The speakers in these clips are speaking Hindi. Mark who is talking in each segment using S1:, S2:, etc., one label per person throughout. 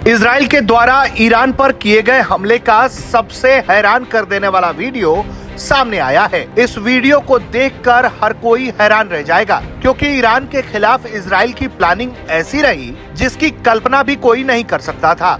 S1: इजराइल के द्वारा ईरान पर किए गए हमले का सबसे हैरान कर देने वाला वीडियो सामने आया है। इस वीडियो को देखकर हर कोई हैरान रह जाएगा, क्योंकि ईरान के खिलाफ इजराइल की प्लानिंग ऐसी रही जिसकी कल्पना भी कोई नहीं कर सकता था।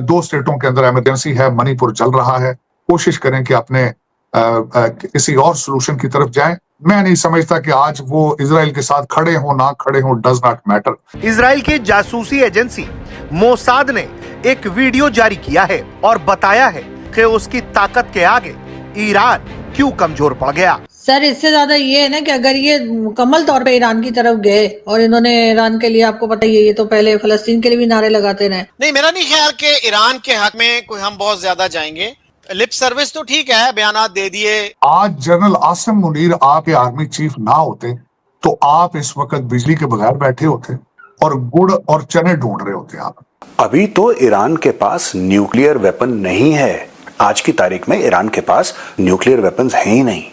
S2: दो स्टेटों के अंदर इमरजेंसी है, मणिपुर चल रहा है। कोशिश करें कि अपने किसी और सोल्यूशन की तरफ जाएं। मैं नहीं समझता कि आज वो इजराइल के साथ खड़े हो ना खड़े हो, डज नॉट मैटर।
S1: इजराइल की जासूसी एजेंसी मोसाद ने एक वीडियो जारी किया है और बताया है कि उसकी ताकत के आगे ईरान क्यों कमजोर पड़ गया।
S3: सर, इससे ज्यादा ये है ना कि अगर ये मुकम्मल तौर पे ईरान की तरफ गए और इन्होंने ईरान के लिए, आपको पता ही है, ये तो पहले फलस्तीन के लिए भी नारे लगाते रहे।
S4: नहीं, मेरा नहीं ख्याल कि ईरान के हक में कोई हम बहुत ज्यादा जाएंगे। लिप सर्विस तो ठीक है, बयानात दे दिए।
S2: आज जनरल आसिम मुनीर आपके आर्मी चीफ ना होते तो आप इस वक्त बिजली के बगैर बैठे होते और गुड़ और चने ढूंढ रहे होते। आप
S5: अभी तो ईरान के पास न्यूक्लियर वेपन नहीं है। आज की तारीख में ईरान के पास न्यूक्लियर वेपन्स हैं ही नहीं,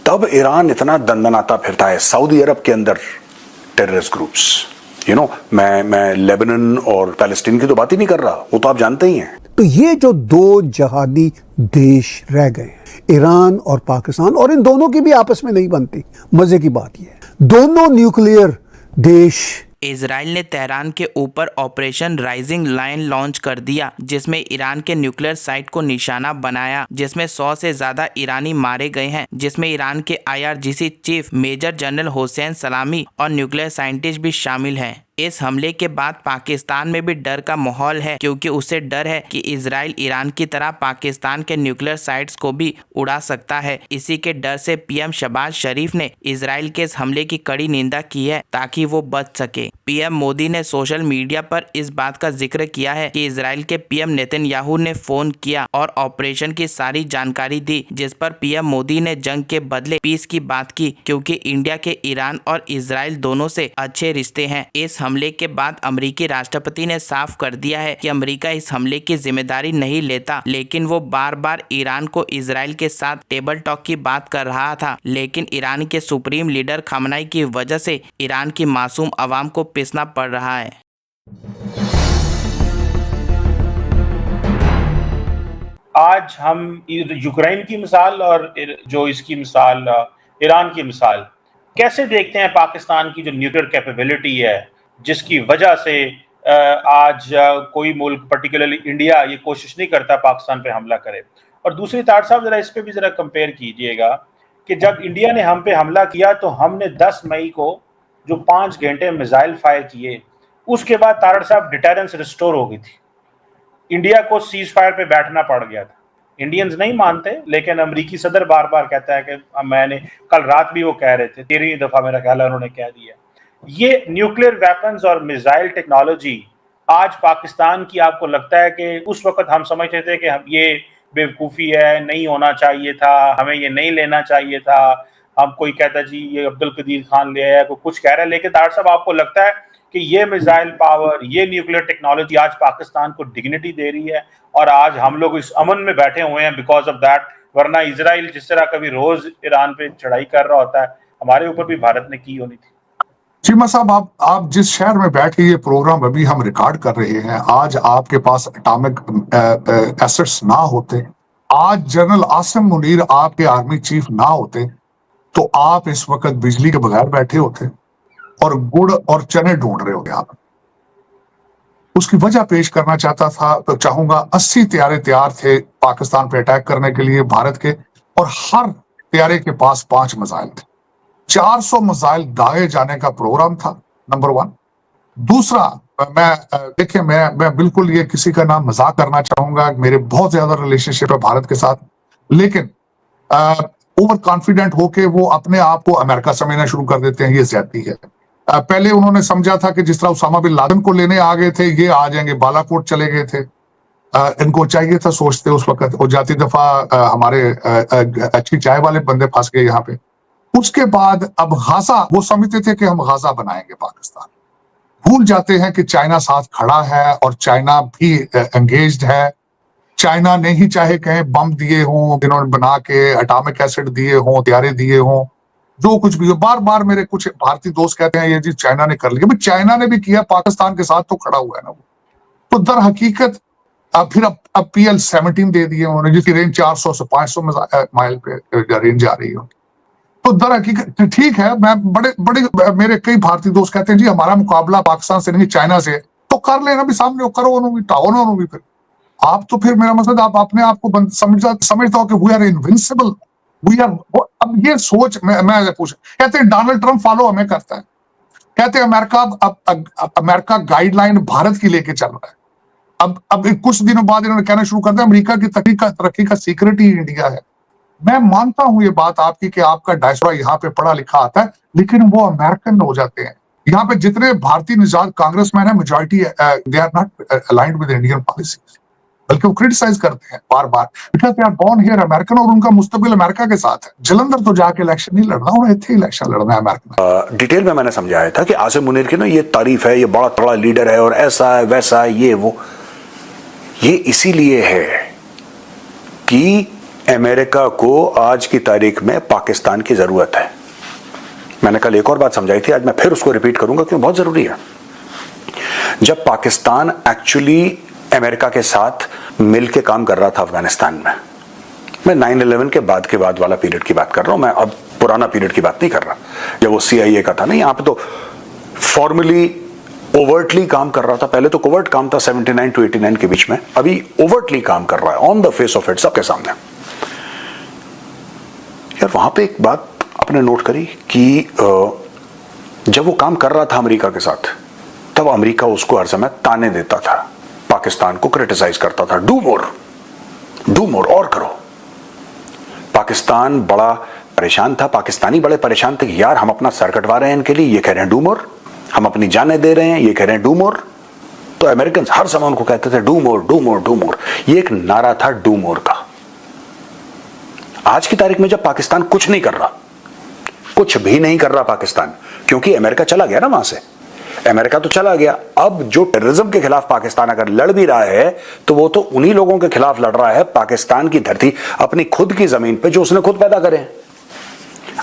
S5: तब ईरान इतना दंदनाता फिरता है सऊदी अरब के अंदर टेररिस्ट ग्रुप्स। मैं लेबनान और पैलेस्टीन की तो बात ही नहीं कर रहा, वो तो आप जानते ही हैं।
S6: तो ये जो दो जहादी देश रह गए, ईरान और पाकिस्तान, और इन दोनों की भी आपस में नहीं बनती। मजे की बात ये है, दोनों न्यूक्लियर देश।
S7: इजराइल ने तेहरान के ऊपर ऑपरेशन राइजिंग लाइन लॉन्च कर दिया, जिसमें ईरान के न्यूक्लियर साइट को निशाना बनाया, जिसमें 100 से ज्यादा ईरानी मारे गए हैं, जिसमें ईरान के IRGC chief major general Hossein Salami और न्यूक्लियर साइंटिस्ट भी शामिल हैं। इस हमले के बाद पाकिस्तान में भी डर का माहौल है, क्योंकि उसे डर है कि इजराइल ईरान की तरह पाकिस्तान के न्यूक्लियर साइट्स को भी उड़ा सकता है। इसी के डर से PM शहबाज शरीफ ने इजराइल के इस हमले की कड़ी निंदा की है ताकि वो बच सके। PM मोदी ने सोशल मीडिया पर इस बात का जिक्र किया है कि इजराइल के PM नेतन्याहू ने फोन किया और ऑपरेशन की सारी जानकारी दी, जिस पर PM मोदी ने जंग के बदले पीस की बात की, क्योंकि इंडिया के ईरान और इजराइल दोनों से अच्छे रिश्ते हैं। इस हमले के बाद अमेरिकी राष्ट्रपति ने साफ कर दिया है कि अमेरिका इस हमले की जिम्मेदारी नहीं लेता, लेकिन वो बार बार ईरान को इजराइल के साथ टेबल टॉक की बात कर रहा था। लेकिन ईरान के सुप्रीम लीडर खamenei की वजह से ईरान की मासूम आवाम को पिसना पड़ रहा है।
S8: आज हम यूक्रेन की मिसाल और जो इसकी मिसाल ईरान की मिसाल कैसे देखते हैं। पाकिस्तान की जो न्यूक्लियर कैपेबिलिटी है, जिसकी वजह से आज कोई मुल्क, पर्टिकुलरली इंडिया, ये कोशिश नहीं करता पाकिस्तान पे हमला करे। और दूसरी तार साहब, जरा इस पे भी जरा कंपेयर कीजिएगा कि जब इंडिया ने हम पे हमला किया तो हमने 10 मई को जो 5 घंटे मिसाइल फायर किए, उसके बाद तारड़ साहब डिटेरेंस रिस्टोर हो गई थी। इंडिया को सीज फायर पे बैठना पड़ गया था। इंडियंस नहीं मानते, लेकिन अमेरिकी सदर बार बार कहता है कि मैंने कल रात भी वो कह रहे थे, 13वीं दफा मेरा ख्याल है उन्होंने कह दिया। ये न्यूक्लियर वेपन्स और मिसाइल टेक्नोलॉजी आज पाकिस्तान की, आपको लगता है कि उस वक्त हम समझते थे कि हम ये बेवकूफ़ी है, नहीं होना चाहिए था, हमें ये नहीं लेना चाहिए था। हम कोई कहता जी ये अब्दुल कदीर खान ले आया, कोई कुछ कह रहा है, लेकिन डॉक्टर साहब आपको लगता है कि ये मिसाइल पावर, ये न्यूक्लियर टेक्नोलॉजी आज पाकिस्तान को डिग्निटी दे रही है और आज हम लोग इस अमन में बैठे हुए हैं बिकॉज ऑफ दैट। वरना इजराइल जिस तरह कभी रोज ईरान पे चढ़ाई कर रहा होता है, हमारे ऊपर भी भारत ने की होनी थी।
S2: चीमा साहब, आप जिस शहर में बैठे ये प्रोग्राम अभी हम रिकॉर्ड कर रहे हैं, आज आपके पास एटॉमिक एसेट्स ना होते, आज जनरल आसिम मुनीर आपके आर्मी चीफ ना होते, तो आप इस वक्त बिजली के बगैर बैठे होते और गुड़ और चने ढूंढ रहे होते। आप उसकी वजह पेश करना चाहता था तो चाहूंगा, 80 तैयारे तैयार थे पाकिस्तान पे अटैक करने के लिए भारत के, और हर तैयारे के पास 5 मिसाइल थे। 400 मिसाइल दागे जाने का प्रोग्राम था, नंबर 1। दूसरा, मैं बिल्कुल ये किसी का नाम मजाक करना चाहूंगा, मेरे बहुत ज्यादा रिलेशनशिप है भारत के साथ, लेकिन ओवर कॉन्फिडेंट होके वो अपने आप को अमेरिका समझना शुरू कर देते हैं, ये ज्यादती है। पहले उन्होंने समझा था कि जिस तरह उसामा बिन लादेन को लेने आ गए थे, ये आ जाएंगे, बालाकोट चले गए थे। इनको चाहिए था, सोचते उस वक्त, और जाती दफा हमारे अच्छी चाय वाले बंदे फंस गए यहाँ पे। उसके बाद अब गाजा, वो समझते थे कि हम गाजा बनाएंगे पाकिस्तान, भूल जाते हैं कि चाइना साथ खड़ा है और चाइना भी एंगेज्ड है। चाइना ने ही चाहे कहें बम दिए हों, इन्होंने बना के एटॉमिक एसिड दिए हों, हथियारे दिए हों, जो कुछ भी हो, बार बार मेरे कुछ भारतीय दोस्त कहते हैं ये जी चाइना ने कर लिया। चाइना ने भी किया, पाकिस्तान के साथ तो खड़ा हुआ है ना वो। तो दर हकीकत फिर अब PL-17 दे दिए उन्होंने, जिसकी रेंज 400 से 500 माइल पे रेंज आ रही हो। तो दर हकीकत ठीक है, मैं बड़े मेरे कई भारतीय दोस्त कहते हैं जी हमारा मुकाबला पाकिस्तान से नहीं चाइना से, तो कर लेना भी सामने, करो उन्होंने टाओ ना उन्होंने। फिर आप तो फिर मेरा मतलब आप अपने आप को समझता हो कि we are invincible, we are. अब ये सोच मैं पूछ, कहते हैं डोनाल्ड ट्रंप फॉलो हमें करता है, कहते हैं अमेरिका गाइडलाइन भारत की लेके चल रहा है। अब कुछ दिनों बाद इन्होंने कहना शुरू कर दिया अमेरिका की तरक्की का सीक्रेट ही इंडिया है। मैं मानता हूं ये बात आपकी कि आपका डायस्पोरा यहाँ पे पढ़ा लिखा आता है, लेकिन वो अमेरिकन हो जाते हैं। यहाँ पे जितने भारतीय निजात कांग्रेसमैन है, majority they are not aligned with Indian policy, बल्कि वो क्रिटिसाइज करते हैं बार बार, because they are born here American, और उनका मुस्तकबिल अमेरिका के साथ है। जलंधर तो जाके इलेक्शन नहीं लड़ना, उन्हें इतने इलेक्शन लड़ना है अमेरिका।
S5: डिटेल में मैंने समझाया था कि आसिम मुनीर की ना ये तारीफ है, ये बड़ा तगड़ा लीडर है और ऐसा है वैसा है ये वो, ये इसीलिए है कि अमेरिका को आज की तारीख में पाकिस्तान की जरूरत है। मैंने कल एक और बात समझाई थी, आज मैं फिर उसको रिपीट करूंगा क्योंकि बहुत जरूरी है। जब पाकिस्तान एक्चुअली अमेरिका के साथ मिलकर काम कर रहा था अफगानिस्तान में, मैं 9/11 के बाद वाला पीरियड की बात कर रहा हूं, मैं अब पुराना पीरियड की बात नहीं कर रहा जब वो CIA का था। नहीं, यहां पे तो फॉर्मली ओवर्टली काम कर रहा था। पहले तो कोवर्ट काम था 79 to 89 के बीच में, अभी ओवर्टली काम कर रहा है on the face of it, सबके सामने। यार वहां पे एक बात आपने नोट करी कि जब वो काम कर रहा था अमेरिका के साथ, तब अमेरिका उसको हर समय ताने देता था, पाकिस्तान को क्रिटिसाइज करता था, डू मोर और करो। पाकिस्तान बड़ा परेशान था, पाकिस्तानी बड़े परेशान थे कि यार हम अपना सर कटवा रहे हैं इनके लिए, ये कह रहे हैं डू मोर, हम अपनी जानें दे रहे हैं, ये कह रहे हैं डू मोर। तो अमेरिकन हर समय उनको कहते थे do more do more do more, ये एक नारा था डू मोर का। आज की तारीख में जब पाकिस्तान कुछ नहीं कर रहा, कुछ भी नहीं कर रहा पाकिस्तान, क्योंकि अमेरिका चला गया ना वहां से, अमेरिका तो चला गया। अब जो टेररिज्म के खिलाफ पाकिस्तान अगर लड़ भी रहा है तो वो तो उन्हीं लोगों के खिलाफ लड़ रहा है, पाकिस्तान की धरती, अपनी खुद की जमीन पे जो उसने खुद पैदा करे।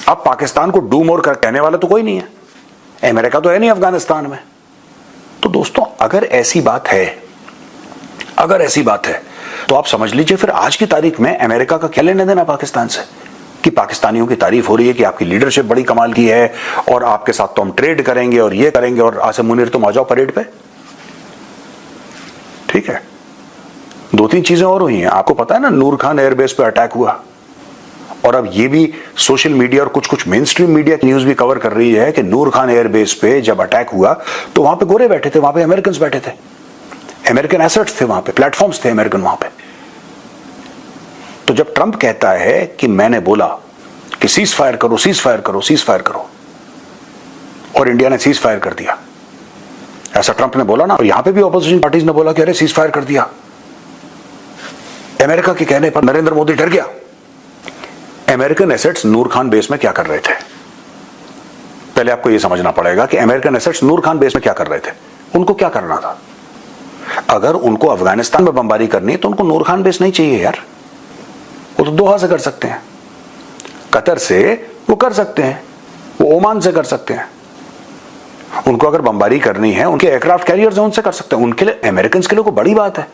S5: अब पाकिस्तान को डू मोर कर कहने वाला तो कोई नहीं है, अमेरिका तो है नहीं अफगानिस्तान में। तो दोस्तों अगर ऐसी बात है तो आप समझ लीजिए फिर आज की तारीख में अमेरिका का क्या लेने देना पाकिस्तान से, कि पाकिस्तानियों की तारीफ हो रही है कि आपकी लीडरशिप बड़ी कमाल की है और आपके साथ तो हम ट्रेड करेंगे और ये करेंगे, और आसिम मुनीर तुम आ जाओ परेड पे। ठीक है, 2-3 चीजें और हुई हैं। आपको पता है ना, नूर खान एयरबेस पे अटैक हुआ, और अब ये भी सोशल मीडिया और कुछ मेन स्ट्रीम मीडिया की न्यूज भी कवर कर रही है कि नूर खान एयरबेस पे जब अटैक हुआ तो वहां पे गोरे बैठे थे, वहां पे अमेरिकन बैठे थे, अमेरिकन एसेट्स थे वहां पे, प्लेटफॉर्म्स थे अमेरिकन वहां पे। तो जब ट्रंप कहता है कि मैंने बोला कि सीज फायर करो सीज फायर करो सीज फायर करो, और इंडिया ने सीज फायर कर दिया, ऐसा ट्रंप ने बोला ना, और यहां पे भी ऑपोजिशन पार्टीज ने बोला कि अरे सीज फायर कर दिया, अमेरिका के कहने पर नरेंद्र मोदी डर गया। अमेरिकन एसेट्स नूर खान बेस में क्या कर रहे थे, पहले आपको यह समझना पड़ेगा कि अमेरिकन एसेट्स नूर खान बेस में क्या कर रहे थे। उनको क्या करना था, अगर उनको अफगानिस्तान में बमबारी करनी है तो उनको नूर खान बेस नहीं चाहिए यार, वो तो दोहा से कर सकते हैं, कतर से वो कर सकते हैं, वो ओमान से कर सकते हैं। उनको अगर बमबारी करनी है, उनके एयरक्राफ्ट कैरियर्स हैं, उनसे कर सकते हैं। उनके लिए, अमेरिकन के लिए कोई बड़ी बात है।